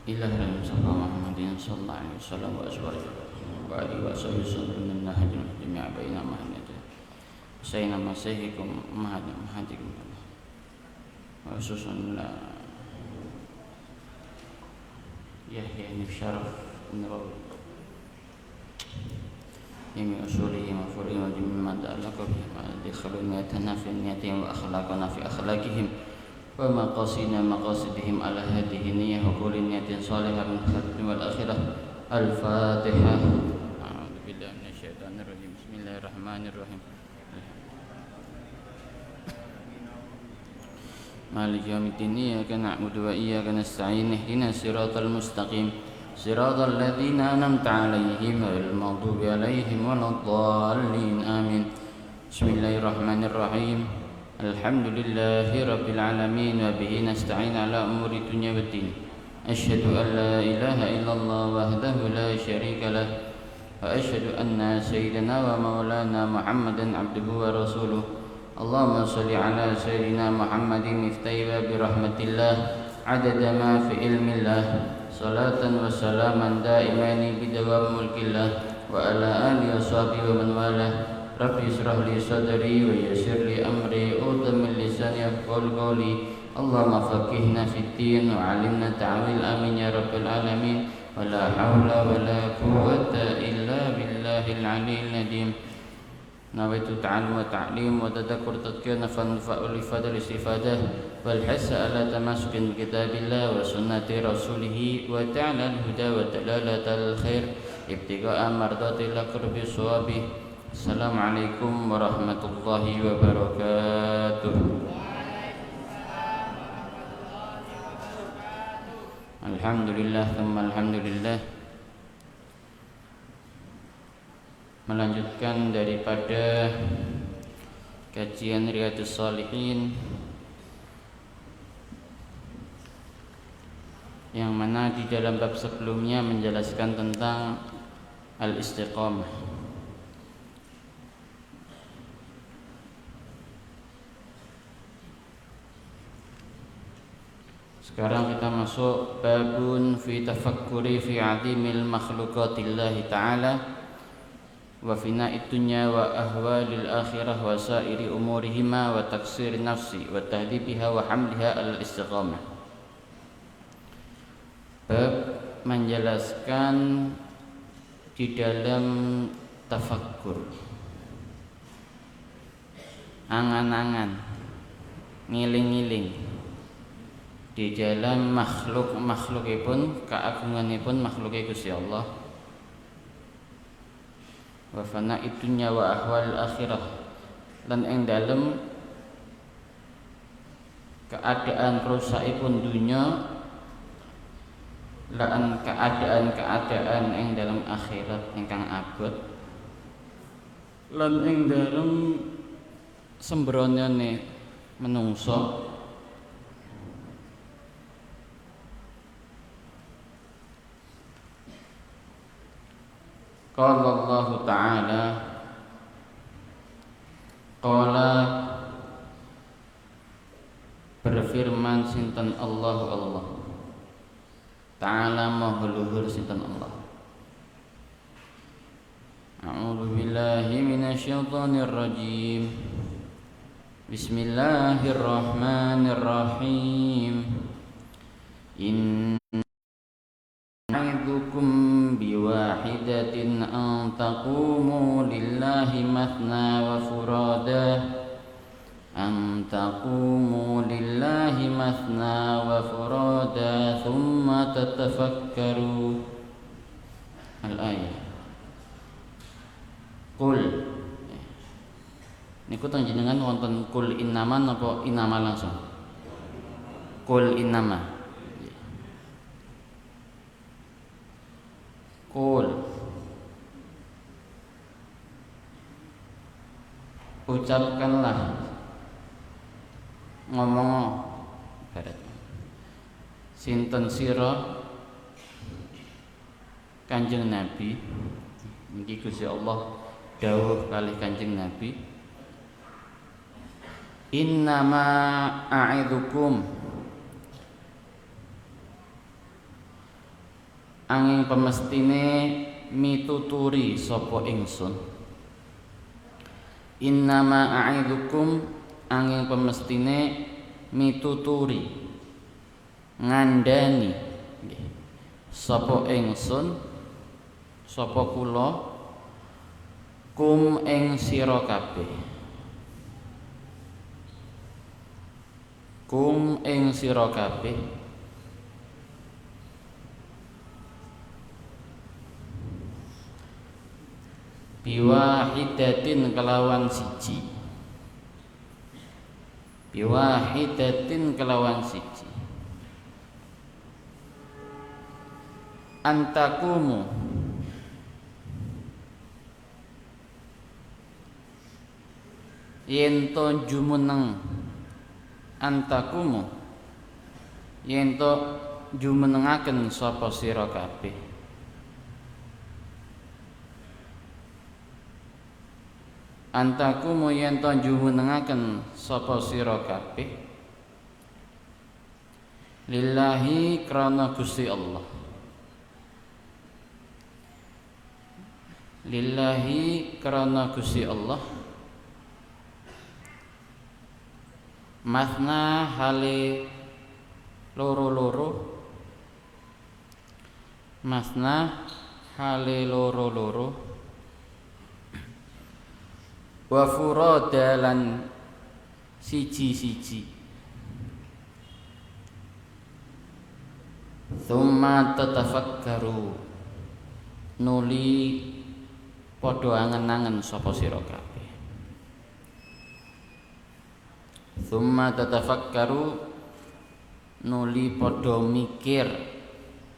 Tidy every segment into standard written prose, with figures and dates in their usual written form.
إلى المصطفى محمد صلى الله عليه وسلم وأزواجه وآله وصحبه وسلم من نهج الجميع بين مهنته سيدنا مسيحكم مهدكم وخصوصا يحيى بن شرف النووي من أصولهم وفروعهم ومما تعلق بهم دخلوا نيتنا في نيتهم وأخلاقنا في أخلاقهم ومقاصدنا مقاصدهم على هذه النية وكل نية صالحة من الخاتم والآخرة. الفاتحة. أعوذ بالله من الشيطان الرجيم. بسم الله الرحمن الرحيم. مالك يوم الدين إياك نعبد وإياك نستعين اهدنا الصراط المستقيم صراط الذين أنعمت عليهم غير المغضوب عليهم ولا الضالين آمين. بسم الله الرحمن الرحيم. الحمد لله رب العالمين وبه نستعين على أمور الدنيا والدين. أشهد أن لا إله إلا الله وحده لا شريك له وأشهد أن سيدنا ومولانا محمدا عبده ورسوله. اللهم صل على سيدنا محمد مفتاح باب رحمة الله عدد ما في علم الله صلاة وسلاما دائمان بدوام ملك الله وعلى آله وصحبه ومن والاه. ربي اشرح لي صدري ويسر لي أمري أعطم من لساني يفقهوا قولي. اللهم فقهنا في الدين وعلمنا تعويل آمين يا رب العالمين. ولا حول ولا قوة إلا بالله العلي العظيم. نويت تعلم وتعليم وتذكر تذكير فانفع لفضل الاستفادة والحث على تمسك بكتاب الله وسنة رسوله وتعالى الهدى ودلالة الخير ابتغاء مرضات الله قرب الصواب. السلام عليكم ورحمة الله وبركاته. Alhamdulillah thumma alhamdulillah. Melanjutkan daripada kajian Riyadhus Shalihin yang mana di dalam bab sebelumnya menjelaskan tentang al-istiqamah. Sekarang kita masuk babun fi tafakkuri fi 'azimil makhluqatillahi ta'ala wa fina'id dunya wa ahwalil akhirah wa sa'iri umurihima wa taksir nafsi wa tahdibiha wa hamliha al istiqamah. Bab menjelaskan di dalam tafakkur, angan-angan, ngiling-ngiling di dalam makhlukipun keagunganipun makhluke Gusti Allah. Wa fana'id dunya wa ahwal akhirah, lan ing dalem keadaan rusakipun dunya lan keadaan ing dalam akhirat ingkang abot lan ing dalem sembronane menungso. Qala Allah Ta'ala, qala berfirman sinten Allah Ta'ala maha luhur sinten Allah. A'udzu billahi minasyaitonir rajim. Bismillahirrahmanirrahim. Biwahidatin an taqumu lillahi mathna wa furada thumma tatafakkaru. Al-ayah. Qul niku teng jenengan wonten kul innama napa innama langsung? Qul innama. Qul, ucapkanlah, ngomong barat sinten sira Kanjeng Nabi. Niki Gusti Allah dawuh kalih Kanjeng Nabi, innama a'idzukum angin pemestine mituturi sapa ingsun. Innama a'idukum angin pemestine mituturi ngandani sapa ingsun sapa kula kum ing sira kabeh kum ing sira kabeh biwahidatin kelawan siji biwahidatin kelawan siji antakumu yen to jumeneng antakumu yen to jumenengaken sapa sira kabeh antakumu yen to jumenengaken sapa sira kabeh lillahi krana Gusti Allah lillahi krana Gusti Allah masna hale loro-loro masna hale loro-loro wa furada lan siji-siji thumma tatafakkaru nuli padha angen-angen sapa sira kabeh thumma tatafakkaru nuli padha mikir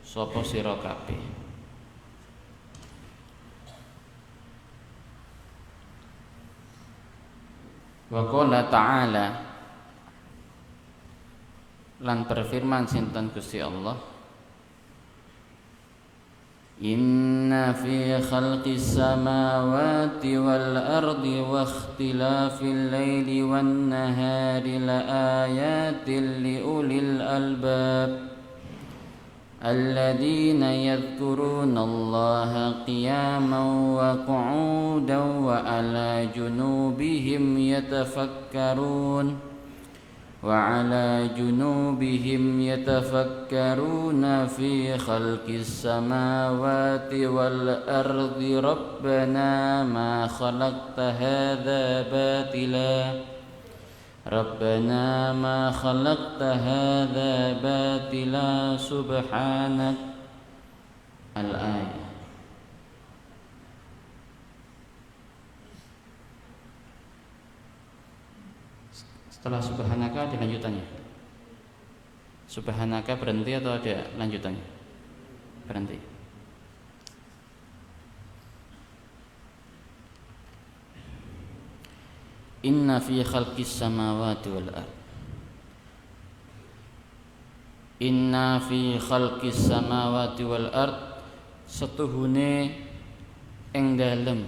sapa sira kabeh wa qala ta'ala lan berfirman sinten Gusti Allah inna fi khalqis samawati wal ardi wa ikhtilafil laili wan nahari la ayatin li ulil albab الذين يذكرون الله قياما وقعودا وعلى جنوبهم يتفكرون في خلق السماوات والأرض ربنا ما خلقت هذا باطلا سبحانك al-ayah. Setelah subhanaka ada lanjutannya. Subhanaka berhenti atau ada lanjutannya? Berhenti. Inna fi khalqis samawati wal ard. Inna fi khalqis samawati wal ard setuhune ing dalem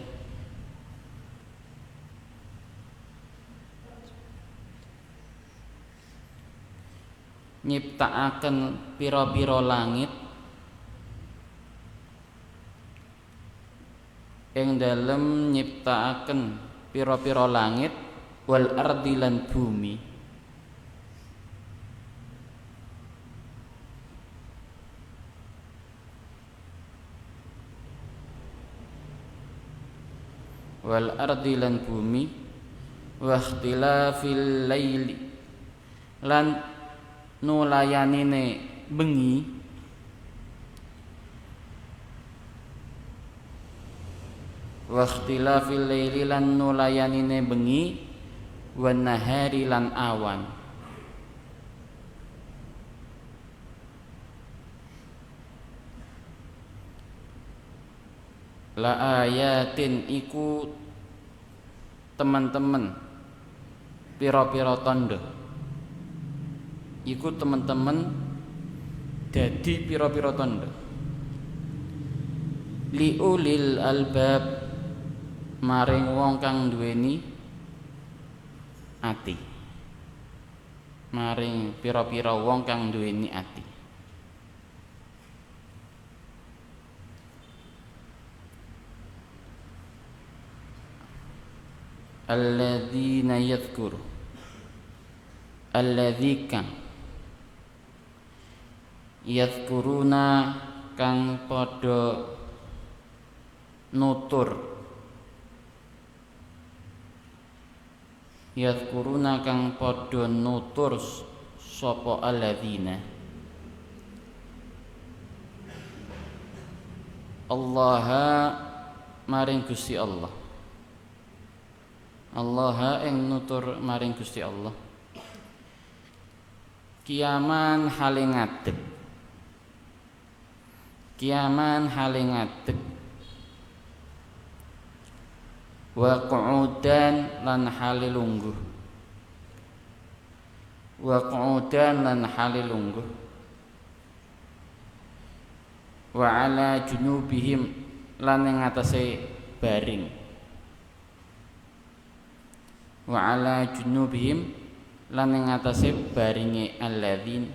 nyiptakaken pira-pira langit ing dalem nyiptakaken pira-pira langit wal ardi lan bumi wal ardi lan bumi wa ikhtilafil laili lan nulayanine bengi wa ikhtilafil laili lan nulayanine bengi wan nahari lan awan la ayatin iku teman-teman pira-pira tanda iku teman-teman dadi pira-pira tanda liulil albab maring wong kang duweni ati maring pira-pira wong kang duweni ati alladzina yadhkuru alladzika yadhkuruna kang padha nutur yadhkuruna kang padha nutur sapa alladzina Allaha maring Gusti Allah Allaha ing nutur maring Gusti Allah kiaman hale ngadeg kiaman hale ngadeg wa qu'udan lan hale lungguh wa qu'udan lan hale lungguh wa ala junubihim lan ing atase baring wa ala junubihim lan ing atase baringe alladzin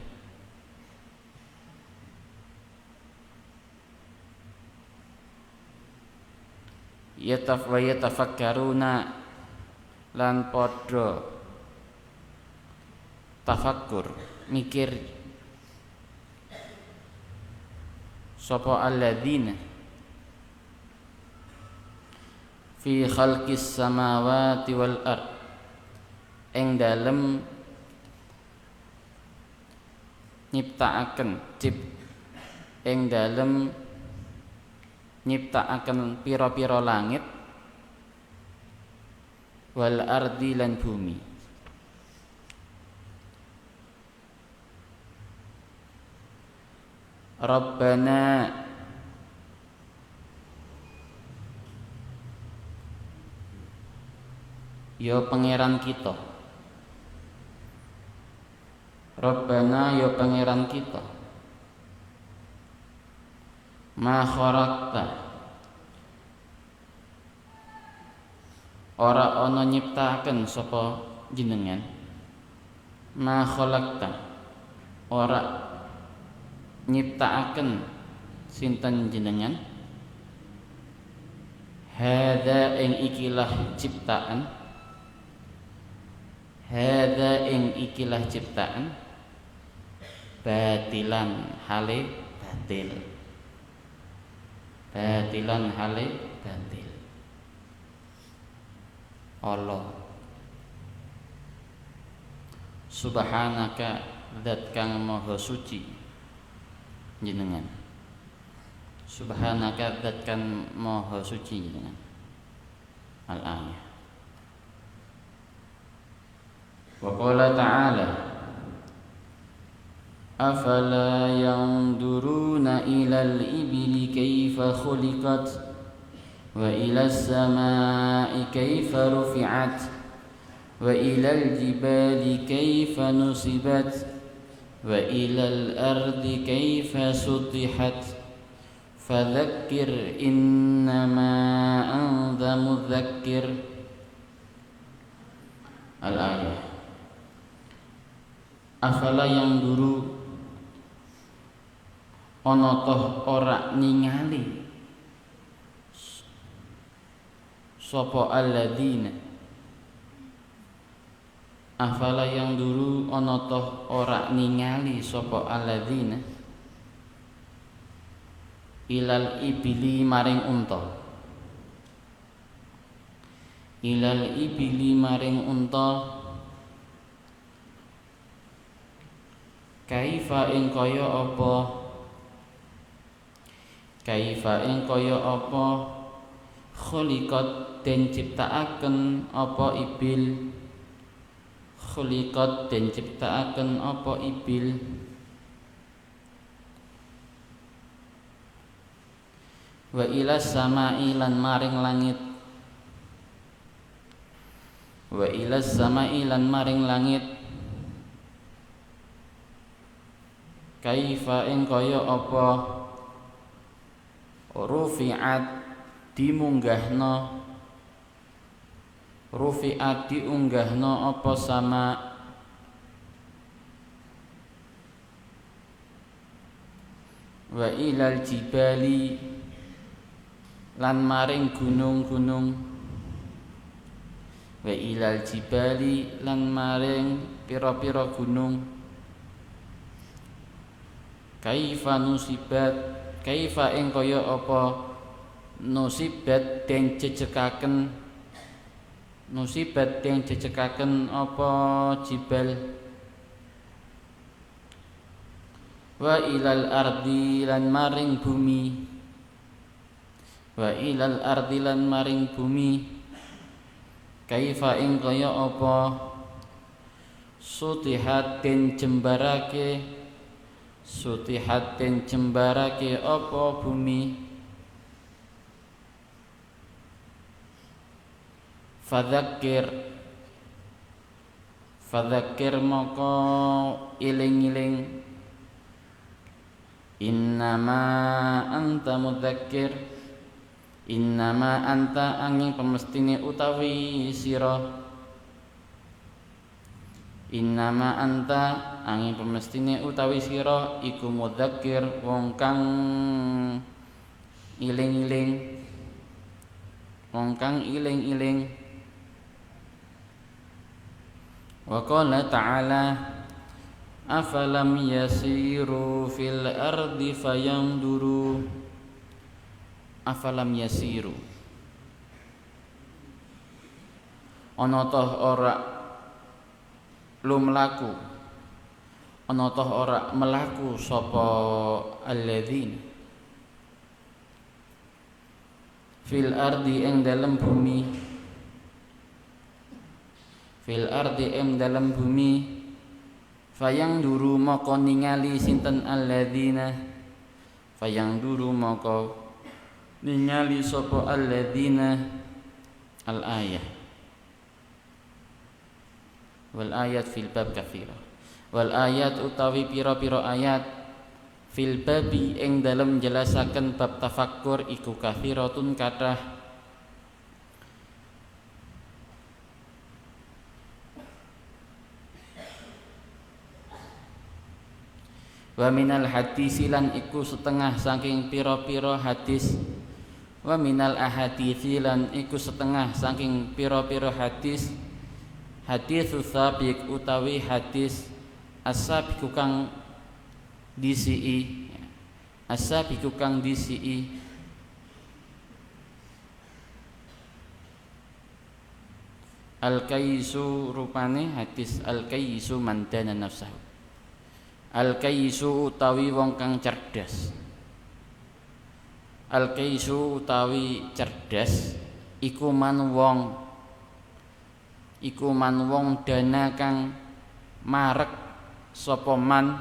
yatafakkaruna lan padha tafakkur mikir sapa alladzina fi khalqis samawati wal ard ing dalem nyiptakaken ing dalem nyiptakaken pira-pira langit wal ardi lan bumi Rabbana ya pangeran kita Rabbana ya pangeran kita ma khalaqta ora ana nyiptakaken sapa jenengan ma khalaqta ora nyiptakaken sinten jenengan hadza ing ikilah ciptaan hadza ing ikilah ciptaan batilan hale batil batilan hale batil Allah subhanaka zat kang maha suci jenengan subhanaka zat kang maha suci jenengan al-ayah wa qala ta'ala afala yanzuruna ilal ibili kaifa khuliqat wa ilas samai kaifa rufi'at wa ilal jibali kaifa nusibat wa ilal ardi kaifa sutihat fadzakkir innama anta mudzakkir al-ayah afala yang duru ana toh ora ningali sapa alladzina afala yang duru ana toh ora ningali sapa alladzina ilal ibili maring unta ilal ibili maring unta kaifa ing kaya apa kaifa ing kaya apa khuliqat den ciptaaken apa ibil khuliqat den ciptaaken apa ibil wa ilas samai lan maring langit wa ilas samai lan maring langit kaifa ing kaya apa rufi'at dimunggahna rufi'at diunggahna apa sama wa ilal jibali lan maring gunung-gunung wa ilal jibali lan maring pira-pira gunung kaifa nusibat kaifa ing kaya apa nusibat den jejekaken apa jibal wa ilal ardi lan maring bumi kaifa ing kaya apa sutihat den jembarake apa bumi fadzakir maka iling-iling innama anta angin pemestine utawi sira iku mudzakir wong kang iling-iling wa qala ta'ala afalam yasiru fil ardi fayanduru ana toh ora melaku sapa alladzina fil ardi ing dalem bumi fayang duru maka ningali sinten alladzina ningali sapa alladzina al ayah wal ayat fil bab katsira wal ayat utawi pira-pira ayat fil babi ing dalem jelasaken bab tafakkur iku kathiratun kathah wa minal hadisi lan iku setengah saking pira-pira hadis wa minal ahaditsi lan iku setengah saking pira-pira hadis sabiq utawi hadis as-sabiq kang DCI al-kaisu rupane hadis al-kaisu mandana nafsahu al-kaisu utawi wong kang cerdas iku man wong dana kang marek sapa man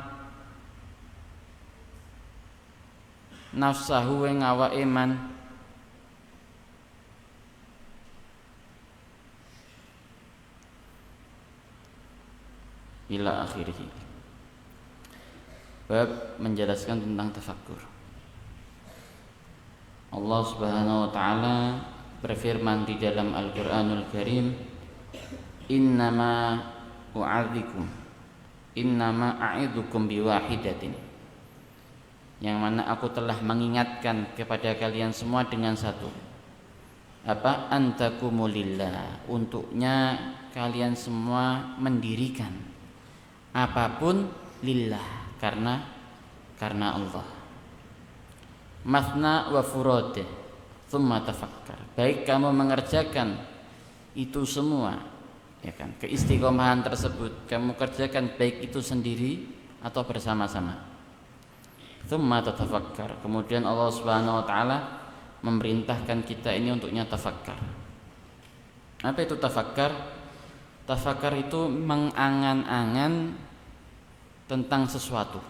nafsahu ing awake man ila akhirih. Bab menjelaskan tentang tafakkur. Allah Subhanahu wa taala berfirman di dalam Al-Qur'anul Karim, innama a'idzukum biwahidatin, yang mana aku telah mengingatkan kepada kalian semua dengan satu, apa? Antakumulillah, untuknya kalian semua mendirikan apapun lillah, karena Allah. Masna wa furade thumma tafakkar, baik kamu mengerjakan itu semua, ya kan, keistiqomahan tersebut kamu kerjakan baik itu sendiri atau bersama-sama. Thumma tatafakkar, kemudian Allah Subhanahu wa taala memerintahkan kita ini untuknya tafakkar. Apa itu tafakkar? Tafakkar itu mengangan-angan tentang sesuatu.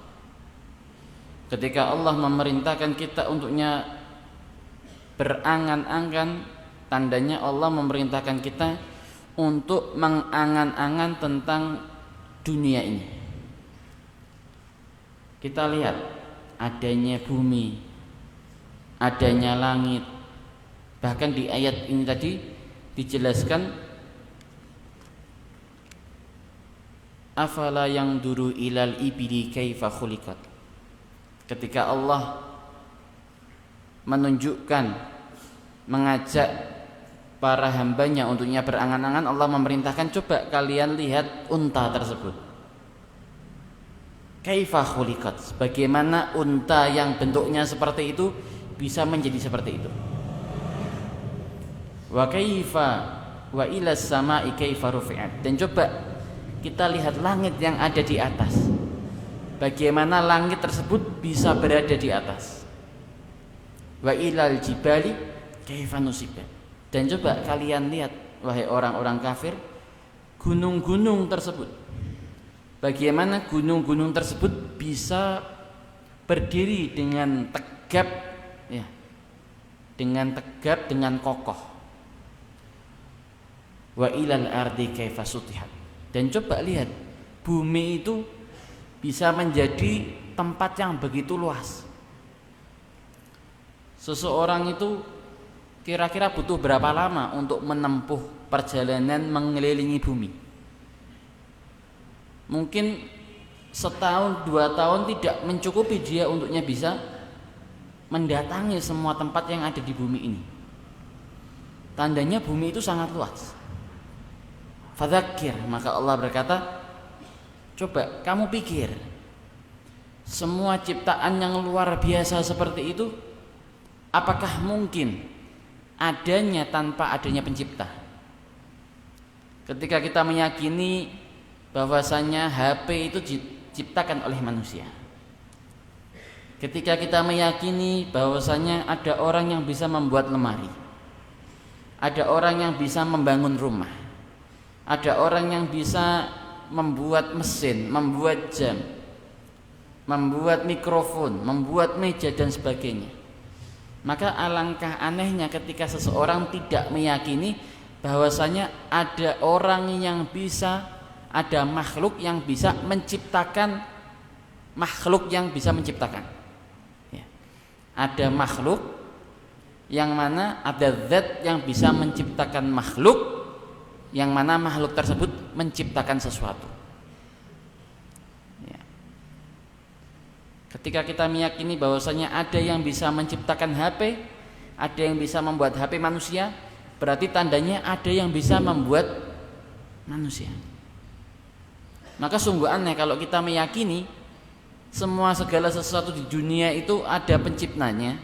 Ketika Allah memerintahkan kita untuknya berangan-angan, tandanya Allah memerintahkan kita untuk mengangan-angan tentang dunia ini. Kita lihat adanya bumi, adanya langit. Bahkan di ayat ini tadi dijelaskan, afala yang duru ilal ibili kaifa khuliqat. Ketika Allah menunjukkan, mengajak para hambanya untuknya berangan-angan, Allah memerintahkan coba kalian lihat unta tersebut. Kaifa khuliqat, bagaimana unta yang bentuknya seperti itu bisa menjadi seperti itu. Wa kaifa wa ilas sama'i kaifa rufi'at, dan coba kita lihat langit yang ada di atas, bagaimana langit tersebut bisa berada di atas. Wa ilal jibali kaifa nusibat, dan coba kalian lihat wahai orang-orang kafir gunung-gunung tersebut, bagaimana gunung-gunung tersebut bisa berdiri dengan tegap, ya, dengan tegap, dengan kokoh. Wa ilal ardi kaifa sutihat, dan coba lihat bumi itu bisa menjadi tempat yang begitu luas. Seseorang itu kira-kira butuh berapa lama untuk menempuh perjalanan mengelilingi bumi? Mungkin setahun, 2 tahun tidak mencukupi dia untuknya bisa mendatangi semua tempat yang ada di bumi ini. Tandanya bumi itu sangat luas. Fadzakir, maka Allah berkata, coba kamu pikir, semua ciptaan yang luar biasa seperti itu, apakah mungkin adanya tanpa adanya pencipta? Ketika kita meyakini bahwasanya HP itu diciptakan oleh manusia, ketika kita meyakini bahwasanya ada orang yang bisa membuat lemari, ada orang yang bisa membangun rumah, ada orang yang bisa membuat mesin, membuat jam, membuat mikrofon, membuat meja dan sebagainya, maka alangkah anehnya ketika seseorang tidak meyakini bahwasanya ada orang yang bisa, ada makhluk yang bisa menciptakan makhluk yang bisa menciptakan, ya. Ada makhluk yang mana ada zat yang bisa menciptakan makhluk, yang mana makhluk tersebut menciptakan sesuatu, ya. Ketika kita meyakini bahwasanya ada yang bisa menciptakan HP, ada yang bisa membuat HP manusia, berarti tandanya ada yang bisa membuat manusia. Maka sungguh aneh kalau kita meyakini semua segala sesuatu di dunia itu ada penciptanya,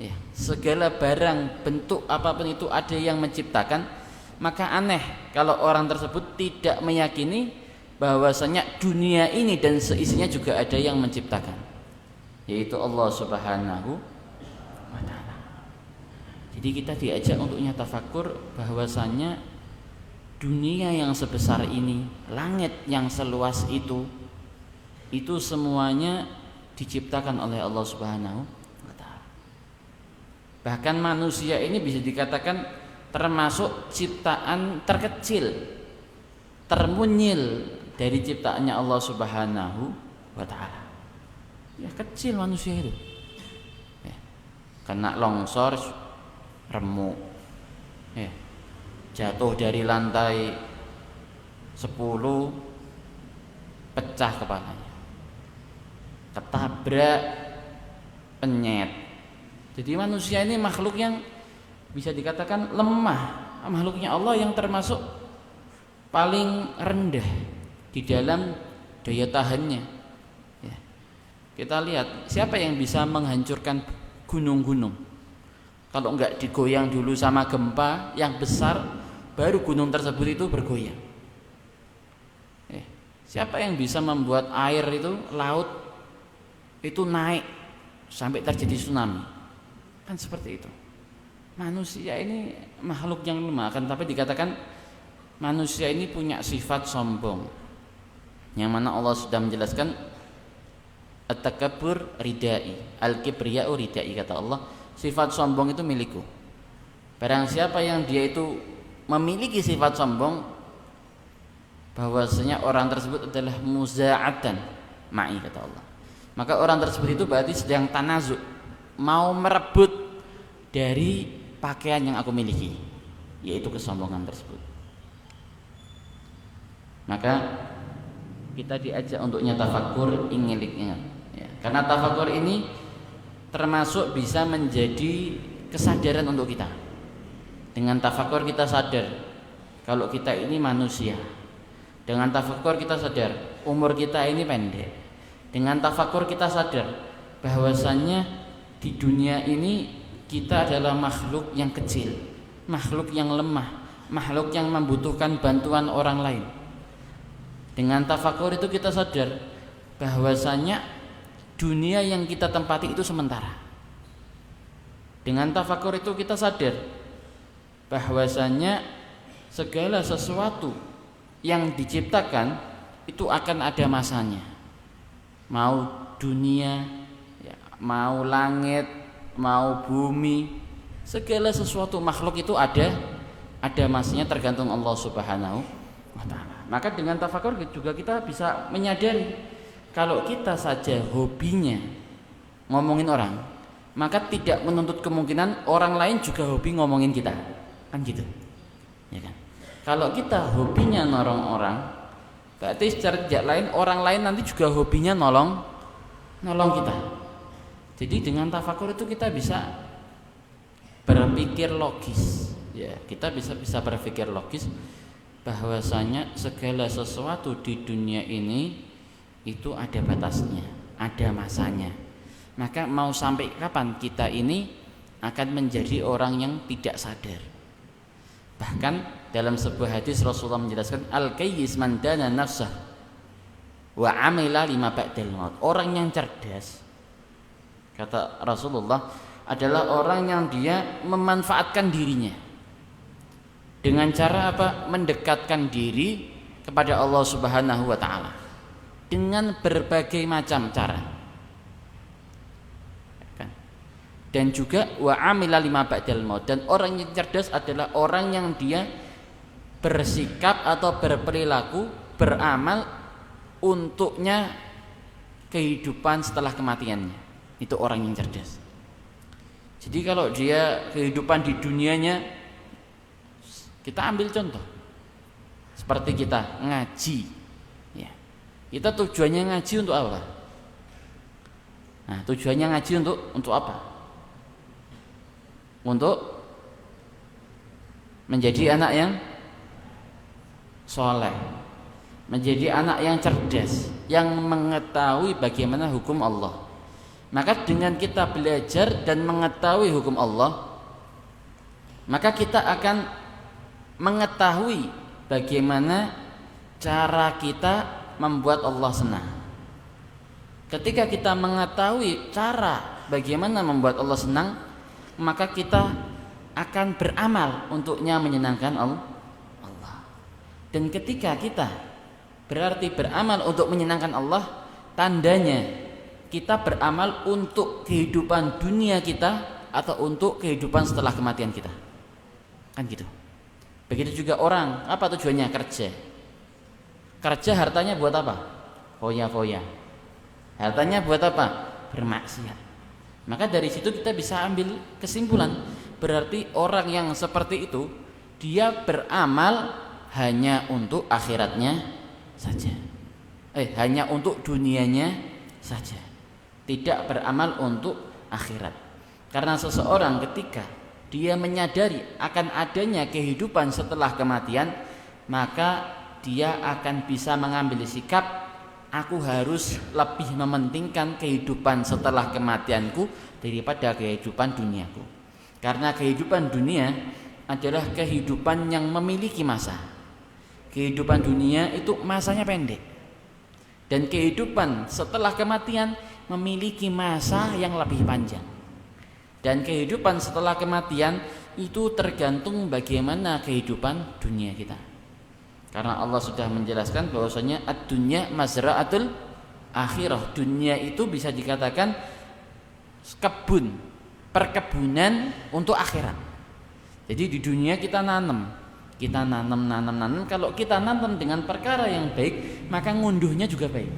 ya, segala barang bentuk apapun itu ada yang menciptakan. Maka aneh kalau orang tersebut tidak meyakini bahwasanya dunia ini dan seisinya juga ada yang menciptakan, yaitu Allah Subhanahu wa ta'ala. Jadi kita diajak untuk tafakur bahwasanya dunia yang sebesar ini, langit yang seluas itu semuanya diciptakan oleh Allah Subhanahu wa ta'ala. Bahkan manusia ini bisa dikatakan termasuk ciptaan terkecil, termunyil dari ciptaannya Allah Subhanahu wa ta'ala. Ya, kecil manusia itu, ya, kena longsor remuk, ya, jatuh dari lantai 10 pecah kepalanya, ketabrak penyet. Jadi manusia ini makhluk yang bisa dikatakan lemah, makhluknya Allah yang termasuk paling rendah di dalam daya tahannya, ya. Kita lihat siapa yang bisa menghancurkan gunung-gunung. Kalau enggak digoyang dulu sama gempa yang besar, baru gunung tersebut itu bergoyang. Siapa yang bisa membuat air itu, laut itu naik sampai terjadi tsunami? Kan seperti itu. Manusia ini makhluk yang lemah, akan tapi dikatakan manusia ini punya sifat sombong, yang mana Allah sudah menjelaskan at-takabbur ridai, al-kibriya'u ridai, kata Allah, sifat sombong itu milikku. Barang siapa yang dia itu memiliki sifat sombong, bahwasanya orang tersebut adalah muza'atan ma'i, kata Allah, maka orang tersebut itu berarti sedang tanazuk, mau merebut dari pakaian yang aku miliki, yaitu kesombongan tersebut. Maka kita diajak untuk tafakur, ingat, ya. Karena tafakur ini termasuk bisa menjadi kesadaran untuk kita. Dengan tafakur kita sadar kalau kita ini manusia. Dengan tafakur kita sadar umur kita ini pendek. Dengan tafakur kita sadar bahwasannya di dunia ini kita adalah makhluk yang kecil, makhluk yang lemah, makhluk yang membutuhkan bantuan orang lain. Dengan tafakur itu kita sadar bahwasannya dunia yang kita tempati itu sementara. Dengan tafakur itu kita sadar bahwasannya segala sesuatu yang diciptakan itu akan ada masanya. Mau dunia, ya, mau langit, mau bumi, segala sesuatu makhluk itu ada masanya, tergantung Allah Subhanahu wa taala. Maka dengan tafakur juga kita bisa menyadari kalau kita saja hobinya ngomongin orang, maka tidak menuntut kemungkinan orang lain juga hobi ngomongin kita. Kan gitu. Ya kan? Kalau kita hobinya nolong orang, berarti secara tidak lain orang lain nanti juga hobinya nolong kita. Jadi dengan tafakur itu kita bisa berpikir logis. Ya, kita bisa berpikir logis bahwasanya segala sesuatu di dunia ini itu ada batasnya, ada masanya. Maka mau sampai kapan kita ini akan menjadi orang yang tidak sadar. Bahkan dalam sebuah hadis Rasulullah menjelaskan al-qayyis man dana nafsah wa amila lima ba'dal maut. Orang yang cerdas, kata Rasulullah, adalah orang yang dia memanfaatkan dirinya dengan cara apa? Mendekatkan diri kepada Allah Subhanahu wa taala dengan berbagai macam cara. Dan juga wa amila lima ba'dal maut. Dan orang yang cerdas adalah orang yang dia bersikap atau berperilaku, beramal untuknya kehidupan setelah kematiannya. Itu orang yang cerdas. Jadi kalau dia kehidupan di dunianya, kita ambil contoh seperti kita ngaji, ya. Kita tujuannya ngaji untuk apa? Nah, tujuannya ngaji untuk apa? Untuk menjadi anak yang soleh, menjadi anak yang cerdas, yang mengetahui bagaimana hukum Allah. Maka dengan kita belajar dan mengetahui hukum Allah, maka kita akan mengetahui bagaimana cara kita membuat Allah senang. Ketika kita mengetahui cara bagaimana membuat Allah senang, maka kita akan beramal untuknya menyenangkan Allah. Dan ketika kita berarti beramal untuk menyenangkan Allah, tandanya kita beramal untuk kehidupan dunia kita atau untuk kehidupan setelah kematian kita. Kan gitu. Begitu juga orang, apa tujuannya? Kerja hartanya buat apa? Foya-foya. Hartanya buat apa? Bermaksiat. Maka dari situ kita bisa ambil kesimpulan, berarti orang yang seperti itu dia beramal hanya untuk akhiratnya saja. Hanya untuk dunianya saja. Tidak beramal untuk akhirat. Karena seseorang ketika dia menyadari akan adanya kehidupan setelah kematian, maka dia akan bisa mengambil sikap, aku harus lebih mementingkan kehidupan setelah kematianku daripada kehidupan duniaku. Karena kehidupan dunia adalah kehidupan yang memiliki masa. Kehidupan dunia itu masanya pendek. Dan kehidupan setelah kematian memiliki masa yang lebih panjang. Dan kehidupan setelah kematian itu tergantung bagaimana kehidupan dunia kita. Karena Allah sudah menjelaskan bahwasanya ad-dunya mazra'atul akhirah. Dunia itu bisa dikatakan kebun, perkebunan untuk akhirat. Jadi di dunia kita nanam. Kalau kita nanam dengan perkara yang baik, maka ngunduhnya juga baik.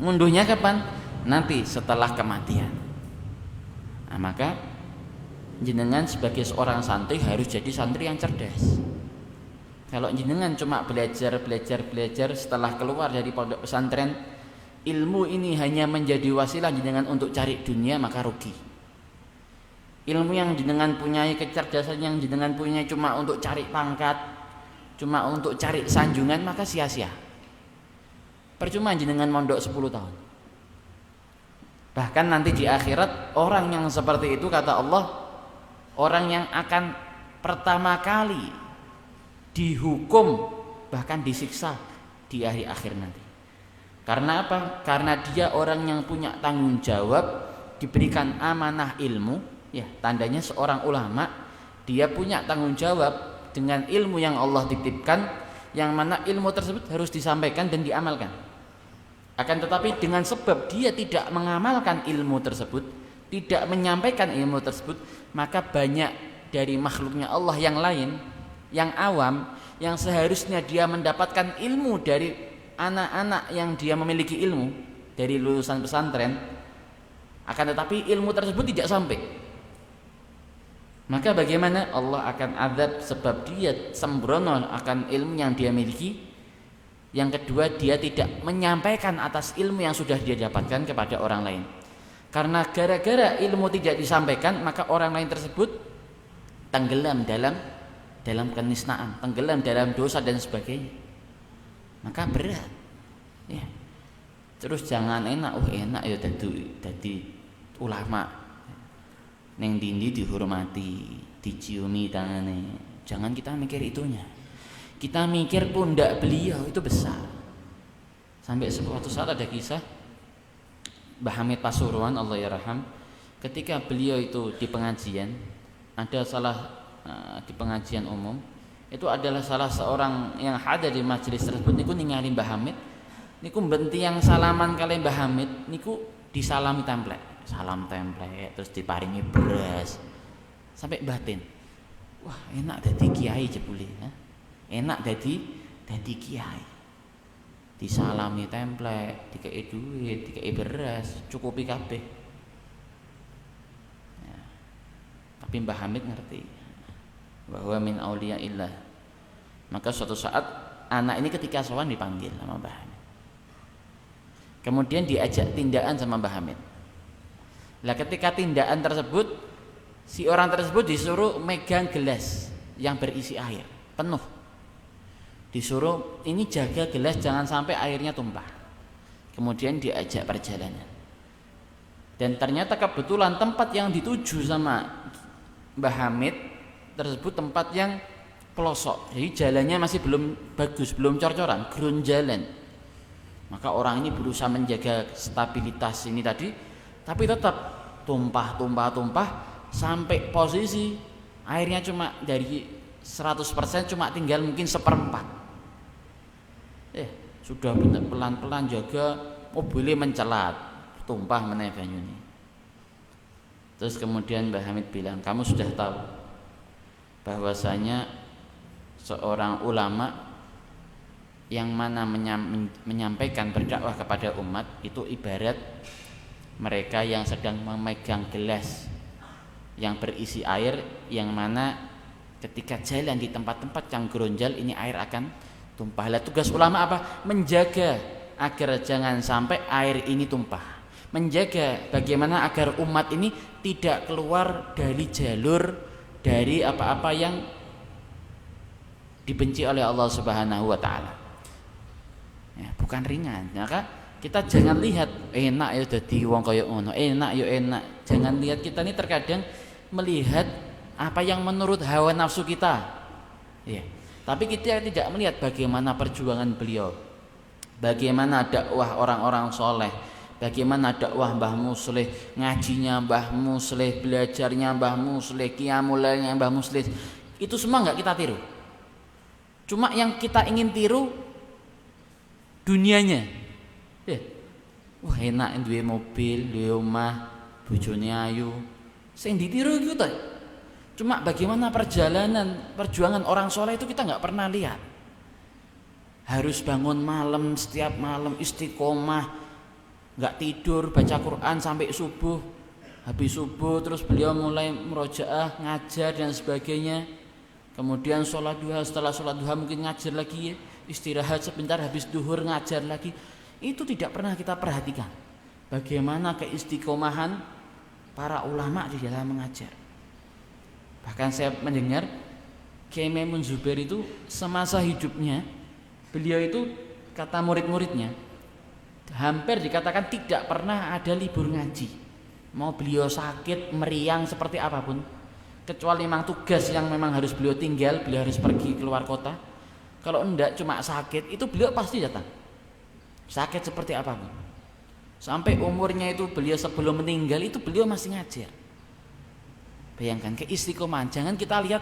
Ngunduhnya kapan? Nanti setelah kematian. Nah, maka jenengan sebagai seorang santri harus jadi santri yang cerdas. Kalau jenengan cuma belajar setelah keluar dari pondok pesantren, ilmu ini hanya menjadi wasilah jenengan untuk cari dunia, maka rugi. ilmu yang jenengan punyai, kecerdasan yang jenengan punyai cuma untuk cari pangkat, cuma untuk cari sanjungan, maka sia-sia. Percuma jenengan mondok 10 tahun. Bahkan nanti di akhirat orang yang seperti itu kata Allah, orang yang akan pertama kali dihukum bahkan disiksa di hari akhir nanti. Karena apa? Karena dia orang yang punya tanggung jawab, diberikan amanah ilmu, ya, tandanya seorang ulama dia punya tanggung jawab dengan ilmu yang Allah titipkan, yang mana ilmu tersebut harus disampaikan dan diamalkan. Akan tetapi dengan sebab dia tidak mengamalkan ilmu tersebut, tidak menyampaikan ilmu tersebut, maka banyak dari makhluknya Allah yang lain, yang awam, yang seharusnya dia mendapatkan ilmu dari anak-anak yang dia memiliki ilmu dari lulusan pesantren, akan tetapi ilmu tersebut tidak sampai. Maka bagaimana? Allah akan azab sebab dia sembrono akan ilmu yang dia miliki. Yang kedua, dia tidak menyampaikan atas ilmu yang sudah dia dapatkan kepada orang lain. Karena gara-gara ilmu tidak disampaikan, maka orang lain tersebut tenggelam dalam kenistaan, tenggelam dalam dosa dan sebagainya. Maka berat. Ya. Terus jangan enak ya dadi ulama. Neng dindi dihormati, diciumi tangane. Jangan kita mikir itunya. Kita mikir pundak beliau itu besar. Sampai suatu saat ada kisah Mbah Hamid Pasuruan, Allah yarham, ketika beliau itu di pengajian, ada di pengajian umum, itu adalah salah seorang yang ada di majelis tersebut niku ningali Mbah Hamid, niku benti yang salaman kali Mbah Hamid, niku disalami templek, salam templek, terus diparingi beras, sampai batin, wah enak dadi kiai jebule, enak dadi kiai, disalami templek, dikei duit, dikei beras, cukupi kabeh. Ya. Tapi Mbah Hamid ngerti bahwa min auliyaillah. Maka suatu saat anak ini ketika sowan dipanggil sama Mbah Hamid, kemudian diajak tindakan sama Mbah Hamid. Lah ketika tindakan tersebut, si orang tersebut disuruh megang gelas yang berisi air penuh. Disuruh ini jaga gelas jangan sampai airnya tumpah. Kemudian diajak perjalanan. Dan ternyata kebetulan tempat yang dituju sama Mbah Hamid tersebut tempat yang pelosok. Jadi jalannya masih belum bagus, belum cor-coran, ground jalan. Maka orang ini berusaha menjaga stabilitas ini tadi, tapi tetap tumpah sampai posisi airnya cuma dari 100% cuma tinggal mungkin 1/4. Sudah pelan-pelan jaga, mobilnya mencelat, tumpah meneh banyune. Terus kemudian Mbah Hamid bilang, kamu sudah tahu bahwasanya seorang ulama yang mana menyampaikan berdakwah kepada umat itu ibarat mereka yang sedang memegang gelas yang berisi air, yang mana ketika jalan di tempat-tempat yang geronjal ini air akan tumpah. Lah tugas ulama apa? Menjaga agar jangan sampai air ini tumpah. Menjaga bagaimana agar umat ini tidak keluar dari jalur dari apa-apa yang dibenci oleh Allah Subhanahu wa taala. Ya, bukan ringan. Maka kita jangan lihat enak ya dadi wong kaya ngono, enak ya enak. Jangan lihat kita ini terkadang melihat apa yang menurut hawa nafsu kita. Ya. Tapi kita tidak melihat bagaimana perjuangan beliau, bagaimana dakwah orang-orang soleh, bagaimana dakwah Mbah Muslih, ngajinya Mbah Muslih, belajarnya Mbah Muslih, qiyamul lailnya Mbah Muslih. Itu semua enggak kita tiru. Cuma yang kita ingin tiru dunianya. Wah enak duwe mobil, duwe omah, bojone ayu. Sing ditiru iku to. Cuma bagaimana perjuangan orang soleh itu kita nggak pernah lihat. Harus bangun malam, setiap malam istiqomah, nggak tidur, baca Quran sampai subuh. Habis subuh terus beliau mulai murojaah, ngajar dan sebagainya. Kemudian sholat duha, setelah sholat duha mungkin ngajar lagi, istirahat sebentar, habis duhur ngajar lagi. Itu tidak pernah kita perhatikan. Bagaimana keistiqomahan para ulama di dalam mengajar. Bahkan saya mendengar Kiai Maimun Zubair itu semasa hidupnya beliau itu kata murid-muridnya hampir dikatakan tidak pernah ada libur ngaji. Mau beliau sakit, meriang seperti apapun, kecuali memang tugas yang memang harus beliau tinggal, beliau harus pergi keluar kota. Kalau enggak cuma sakit, itu beliau pasti datang. Sakit seperti apapun. Sampai umurnya itu beliau sebelum meninggal itu beliau masih ngajar. Bayangkan keistiqomahan. Jangan kita lihat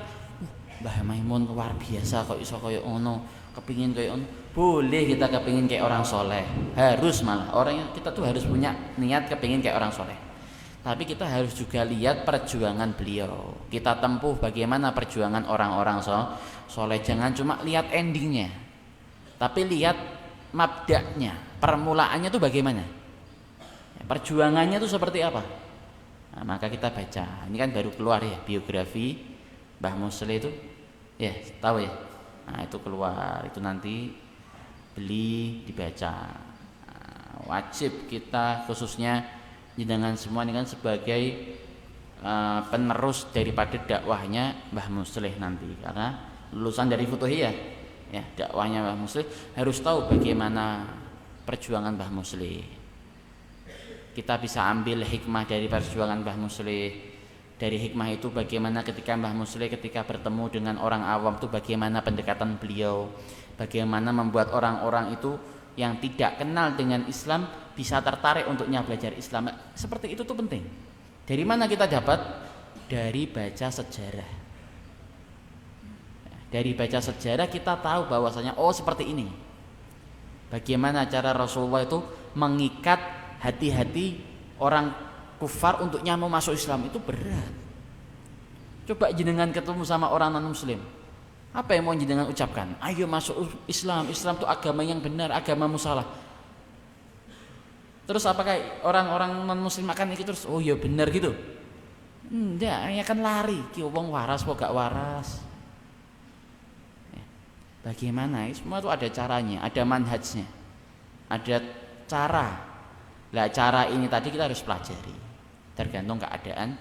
Mbah Maimun luar biasa kok iso koyo ngono, kepingin koyo ngono. Boleh kita kepingin kayak orang soleh, harus malah orang kita tuh harus punya niat kepingin kayak orang soleh. Tapi kita harus juga lihat perjuangan beliau. Kita tempuh bagaimana perjuangan orang-orang soleh. Jangan cuma lihat endingnya, tapi lihat mabda'nya, permulaannya tuh bagaimana, perjuangannya tuh seperti apa. Nah, maka kita baca. Ini kan baru keluar ya biografi Mbah Musleh itu, ya tahu ya. Nah itu keluar, itu nanti beli dibaca. Nah, wajib kita khususnya jenengan semua ini kan sebagai penerus daripada dakwahnya Mbah Musleh nanti, karena lulusan dari Futuhiyah ya, dakwahnya Mbah Musleh harus tahu bagaimana perjuangan Mbah Musleh. Kita bisa ambil hikmah dari perjuangan Mbah Musleh. Dari hikmah itu bagaimana ketika Mbah Musleh ketika bertemu dengan orang awam itu bagaimana pendekatan beliau, bagaimana membuat orang-orang itu yang tidak kenal dengan Islam bisa tertarik untuknya belajar Islam. Seperti itu tuh penting. Dari mana kita dapat? Dari baca sejarah. Dari baca sejarah kita tahu bahwasanya oh seperti ini. Bagaimana cara Rasulullah itu mengikat hati-hati orang kufar untuknya mau masuk Islam, itu berat. Coba jenengan ketemu sama orang non muslim, apa yang mau jenengan ucapkan? Ayo masuk Islam, Islam itu agama yang benar, agama musalah. Terus apakah orang-orang non muslim akan ikut terus? Oh iya benar gitu? Enggak, ya kan lari. Ki wong waras kok gak waras. Bagaimana? Semua itu ada caranya, ada manhajnya, ada cara. Lah cara ini tadi kita harus pelajari, tergantung keadaan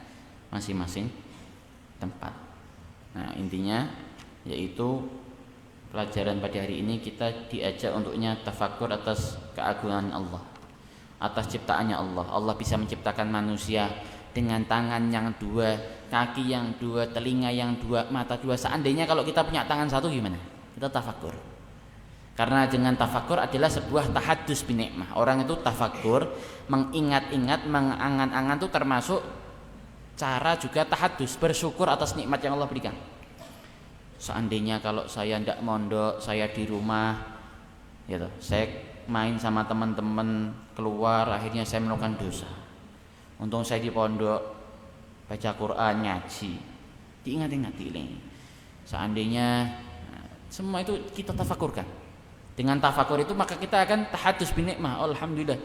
masing-masing tempat. Nah intinya yaitu pelajaran pada hari ini kita diajak untuknya tafakur atas keagungan Allah, atas ciptaannya Allah. Allah bisa menciptakan manusia dengan tangan yang dua, kaki yang dua, telinga yang dua, mata dua. Seandainya kalau kita punya tangan satu gimana? Kita tafakur. Karena dengan tafakur adalah sebuah tahadus binikmah. Orang itu tafakur, mengingat-ingat, mengangan-angan itu termasuk cara juga tahadus, bersyukur atas nikmat yang Allah berikan. Seandainya kalau saya tidak mondok, saya di rumah, gitu, saya main sama teman-teman keluar, akhirnya saya melakukan dosa. Untung saya di pondok, baca Quran, ngaji, diingat-ingat ini. Seandainya semua itu kita tafakurkan. Dengan tafakur itu maka kita akan tahadus binikmah. Alhamdulillah.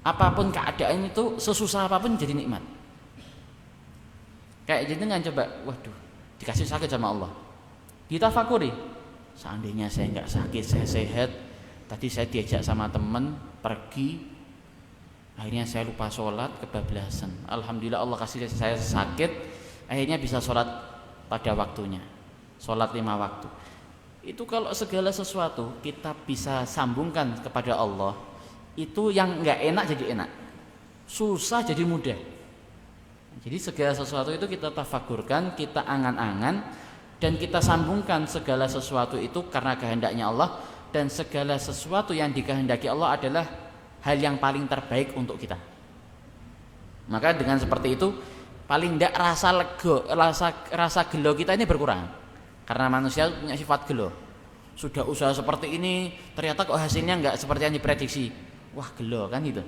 Apapun keadaan itu, sesusah apapun jadi nikmat. Kayak jenengan coba, waduh, dikasih sakit sama Allah. Ditafakuri. Seandainya saya enggak sakit, saya sehat. Tadi saya diajak sama teman pergi, akhirnya saya lupa sholat, kebablasan. Alhamdulillah Allah kasih saya sakit, akhirnya bisa sholat pada waktunya. Sholat 5 waktu. Itu kalau segala sesuatu kita bisa sambungkan kepada Allah, itu yang enggak enak jadi enak, susah jadi mudah. Jadi segala sesuatu itu kita tafakurkan, kita angan-angan, dan kita sambungkan segala sesuatu itu karena kehendaknya Allah. Dan segala sesuatu yang dikehendaki Allah adalah hal yang paling terbaik untuk kita. Maka dengan seperti itu paling tidak rasa gelo kita ini berkurang. Karena manusia punya sifat gelo. Sudah usaha seperti ini, ternyata kok hasilnya enggak seperti yang diprediksi. Wah gelo kan gitu.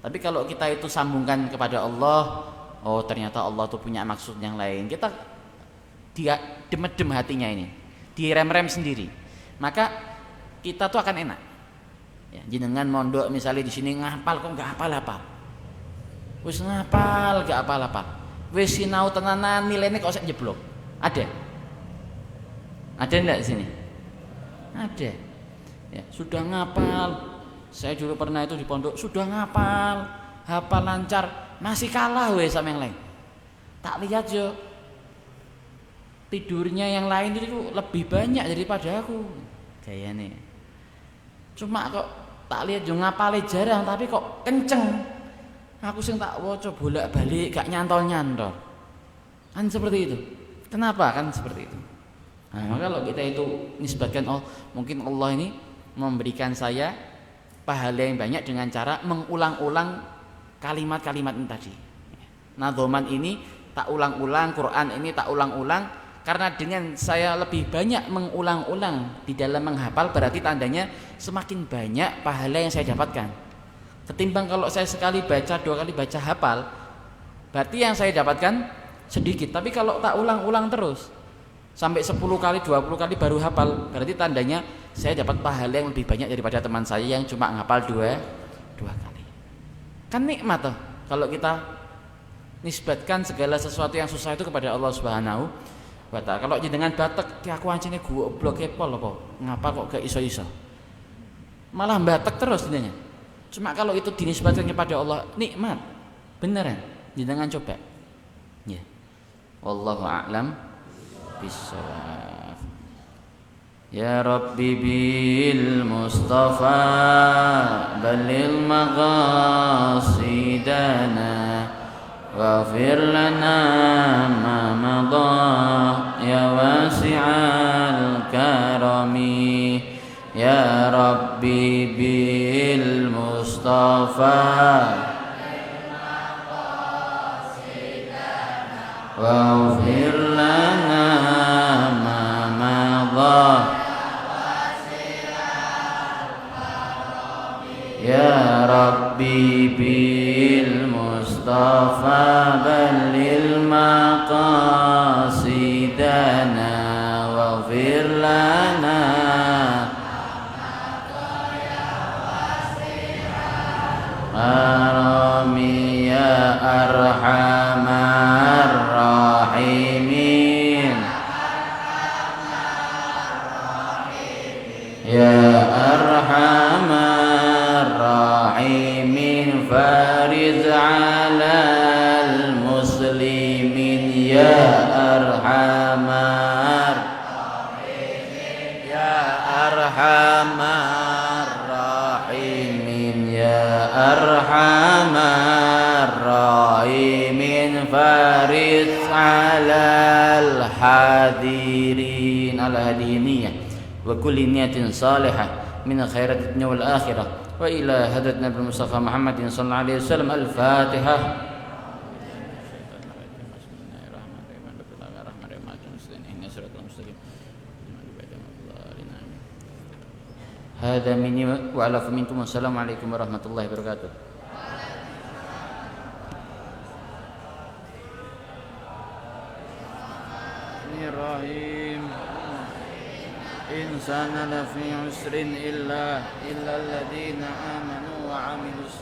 Tapi kalau kita itu sambungkan kepada Allah, oh ternyata Allah tuh punya maksud yang lain. Kita dia demedem hatinya ini, direm-rem sendiri. Maka kita tuh akan enak. Ya, jenengan mondok misalnya di sini ngapal kok enggak hafal-hafal. Wis ngapal enggak hafal-hafal. Wis sinau tenanan nilainya kok sak jeblok. Ada? Ada enggak di sini? Ada. Ya, sudah ngapal. Saya dulu pernah itu di pondok, sudah ngapal, hafal lancar, masih kalah weh sama yang lain. Tak lihat yo. tidurnya yang lain itu lebih banyak daripada aku gayane. Cuma kok tak lihat yo ngapale jarang tapi kok kenceng. Aku sing tak waca bolak-balik gak nyantol-nyantol. Kan seperti itu. Kenapa kan seperti itu? Nah, maka kalau kita itu nisbatkan mungkin Allah ini memberikan saya pahala yang banyak dengan cara mengulang-ulang kalimat-kalimat ini tadi. Nadhoman ini tak ulang-ulang, Quran ini tak ulang-ulang, karena dengan saya lebih banyak mengulang-ulang di dalam menghafal berarti tandanya semakin banyak pahala yang saya dapatkan. Ketimbang kalau saya sekali baca, 2 kali baca hafal, berarti yang saya dapatkan sedikit. Tapi kalau tak ulang-ulang terus sampai 10 kali, 20 kali baru hafal, berarti tandanya saya dapat pahala yang lebih banyak daripada teman saya yang cuma ngapal 2 kali. Kan nikmat toh kalau kita nisbatkan segala sesuatu yang susah itu kepada Allah Subhanahu wa ta'ala. Kalau jenengan batek ki aku ancene goblok kepol apa ngapa kok gak iso-iso, malah batek terus jenengan. Cuma kalau itu dinisbatkan kepada Allah nikmat beneran, jenengan coba ya. Wallahu a'lam bishawab. Ya Rabbi bil Mustafa balil maqasidana waghfir lana ma madha ya wasi'al karami. Ya Rabbi bil Mustafa waghfir lana ma madha ya Rabbi bil Mustafa balil maqasidana waghfir lana arami ya arhamar rahimin. Ya arhamar rahimin fariz alal muslimin. Ya arhamar ya arhamar rahimin. Ya arhamar rahimin fariz alal hadirin al hadiniyah wa kulli niyatin salihah min khairat dunya wal akhirah wa ila hadat nabi Mustafa Muhammadin sallallahu alaihi wasallam. Al-Fatihah. Hadza minni wa ala minkum. Wassalamualaikum warahmatullahi wabarakatuh. Bismillahirrahmanirrahim. Insana lafi usrin illa alladhina amanu wa amilus